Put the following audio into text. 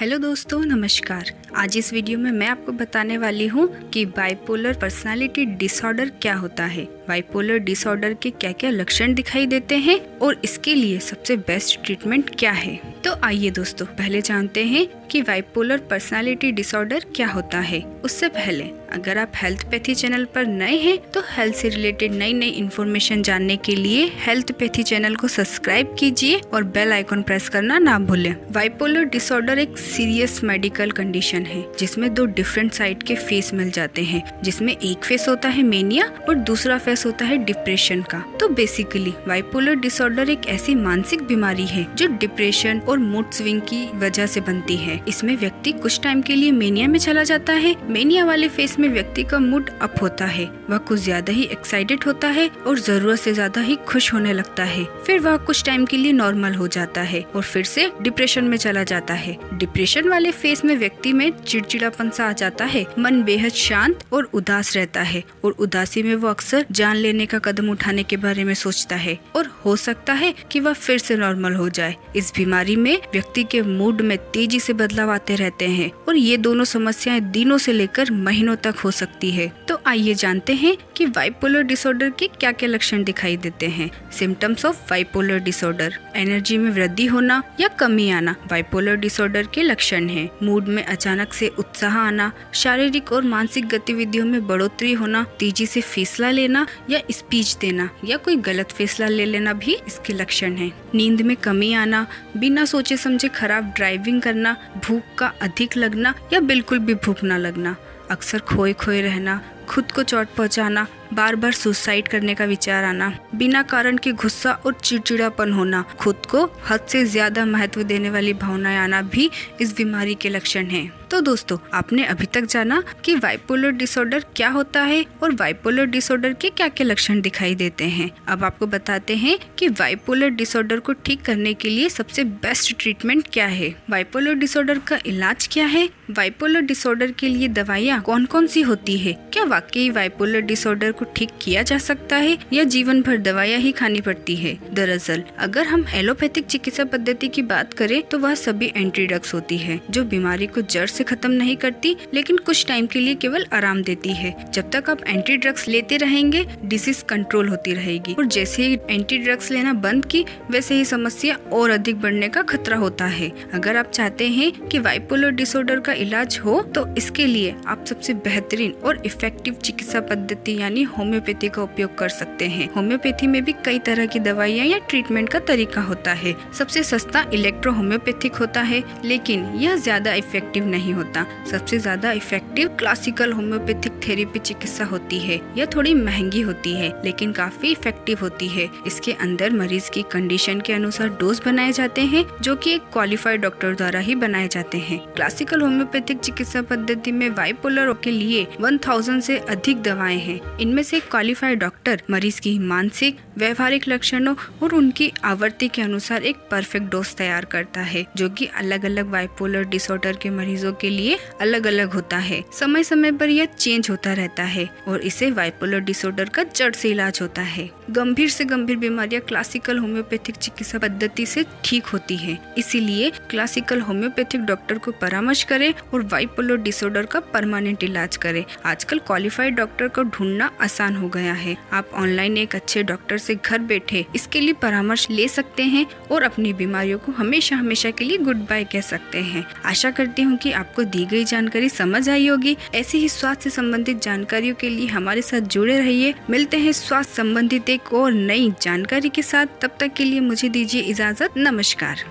Hello दोस्तों, नमस्कार। आज इस वीडियो में मैं आपको बताने वाली हूँ कि बाइपोलर पर्सनालिटी डिसऑर्डर क्या होता है, बाइपोलर डिसऑर्डर के क्या क्या लक्षण दिखाई देते हैं और इसके लिए सबसे बेस्ट ट्रीटमेंट क्या है। तो आइए दोस्तों, पहले जानते हैं कि बाइपोलर पर्सनालिटी डिसऑर्डर क्या होता है। उससे पहले अगर आप हेल्थ पैथी चैनल पर नए हैं तो हेल्थ से रिलेटेड नई नई इन्फॉर्मेशन जानने के लिए हेल्थ पैथी चैनल को सब्सक्राइब कीजिए और बेल आइकॉन प्रेस करना ना भूलें। बाइपोलर डिसऑर्डर एक सीरियस मेडिकल कंडीशन है जिसमें दो डिफरेंट साइड के फेस मिल जाते हैं, जिसमें एक फेस होता है मेनिया और दूसरा फेस होता है डिप्रेशन का। तो बेसिकली बाइपोलर डिसऑर्डर एक ऐसी मानसिक बीमारी है जो डिप्रेशन और मूड स्विंग की वजह से बनती है। इसमें व्यक्ति कुछ टाइम के लिए मेनिया में चला जाता है। मेनिया वाले फेस में व्यक्ति का मूड अप होता है, वह कुछ ज्यादा ही एक्साइटेड होता है और जरूरत से ज्यादा ही खुश होने लगता है। फिर वह कुछ टाइम के लिए नॉर्मल हो जाता है और फिर से डिप्रेशन में चला जाता है। डिप्रेशन वाले फेस में व्यक्ति में चिड़चिड़ापन सा आ जाता है, मन बेहद शांत और उदास रहता है और उदासी में वो अक्सर जान लेने का कदम उठाने के बारे में सोचता है और हो सकता है कि वह फिर से नॉर्मल हो जाए। इस बीमारी में व्यक्ति के मूड में तेजी से बदलाव आते रहते हैं और ये दोनों समस्याएं दिनों से लेकर महीनों तक हो सकती है। तो आइए जानते हैं कि बाइपोलर डिसऑर्डर के क्या क्या लक्षण दिखाई देते हैं। Symptoms of bipolar disorder: energy में वृद्धि होना या कमी आना बाइपोलर डिसऑर्डर के लक्षण है। मूड में अचानक से उत्साह आना, शारीरिक और मानसिक गतिविधियों में बढ़ोतरी होना, तेजी से फैसला लेना या स्पीच देना या कोई गलत फैसला ले लेना भी इसके लक्षण है। नींद में कमी आना, बिना सोचे समझे खराब ड्राइविंग करना, भूख का अधिक लगना या बिल्कुल भी भूख न लगना, अक्सर खोए खोए रहना, खुद को चोट पहुंचाना, बार बार सुसाइड करने का विचार आना, बिना कारण के गुस्सा और चिड़चिड़ापन होना, खुद को हद से ज्यादा महत्व देने वाली भावनाएं आना भी इस बीमारी के लक्षण हैं। तो दोस्तों, आपने अभी तक जाना कि बाइपोलर डिसऑर्डर क्या होता है और बाइपोलर डिसऑर्डर के क्या क्या लक्षण दिखाई देते हैं। अब आपको बताते हैं कि बाइपोलर डिसऑर्डर को ठीक करने के लिए सबसे बेस्ट ट्रीटमेंट क्या है। बाइपोलर डिसऑर्डर का इलाज क्या है, बाइपोलर डिसऑर्डर के लिए दवाइयाँ कौन कौन सी होती है, क्या वाकई बाइपोलर डिसऑर्डर को ठीक किया जा सकता है या जीवन भर दवाइयाँ ही खानी पड़ती है। दरअसल अगर हम एलोपैथिक चिकित्सा पद्धति की बात करें तो वह सभी एंटी ड्रग्स होती है जो बीमारी को जड़ से खत्म नहीं करती, लेकिन कुछ टाइम के लिए केवल आराम देती है। जब तक आप एंटी ड्रग्स लेते रहेंगे डिसीज कंट्रोल होती रहेगी और जैसे ही एंटी ड्रग्स लेना बंद की वैसे ही समस्या और अधिक बढ़ने का खतरा होता है। अगर आप चाहते हैं कि बाइपोलर डिसऑर्डर का इलाज हो तो इसके लिए आप सबसे बेहतरीन और इफेक्टिव चिकित्सा पद्धति यानी होम्योपैथी का उपयोग कर सकते हैं। होम्योपैथी में भी कई तरह की दवाइयाँ या ट्रीटमेंट का तरीका होता है। सबसे सस्ता इलेक्ट्रो होम्योपैथिक होता है, लेकिन यह ज्यादा इफेक्टिव नहीं होता। सबसे ज्यादा इफेक्टिव क्लासिकल होम्योपैथिक थेरेपी चिकित्सा होती है। यह थोड़ी महंगी होती है लेकिन काफी इफेक्टिव होती है। इसके अंदर मरीज की कंडीशन के अनुसार डोज बनाए जाते हैं जो कि एक क्वालिफाइड डॉक्टर द्वारा ही बनाए जाते हैं। क्लासिकल होम्योपैथिक चिकित्सा पद्धति में बाइपोलर के लिए 1000 से अधिक दवाएं हैं। इनमें से क्वालिफाइड डॉक्टर मरीज की मानसिक व्यवहारिक लक्षणों और उनकी आवृत्ति के अनुसार एक परफेक्ट डोज तैयार करता है जो कि अलग अलग बाइपोलर डिसऑर्डर के मरीजों के लिए अलग अलग होता है। समय समय पर यह चेंज होता रहता है और इसे बाइपोलर डिसऑर्डर का जड़ से इलाज होता है। गंभीर से गंभीर बीमारियां क्लासिकल होम्योपैथिक चिकित्सा पद्धति से ठीक होती है। इसीलिए क्लासिकल होम्योपैथिक डॉक्टर को परामर्श करें और बाइपोलर डिसऑर्डर का परमानेंट इलाज करें। आजकल क्वालिफाइड डॉक्टर को ढूंढना आसान हो गया है। आप ऑनलाइन एक अच्छे डॉक्टर से घर बैठे इसके लिए परामर्श ले सकते हैं और अपनी बीमारियों को हमेशा हमेशा के लिए गुड बाय कह सकते हैं। आशा करती हूँ कि आपको दी गई जानकारी समझ आई होगी। ऐसी ही स्वास्थ्य से संबंधित जानकारियों के लिए हमारे साथ जुड़े रहिए। मिलते हैं स्वास्थ्य संबंधित एक और नई जानकारी के साथ। तब तक के लिए मुझे दीजिए इजाजत। नमस्कार।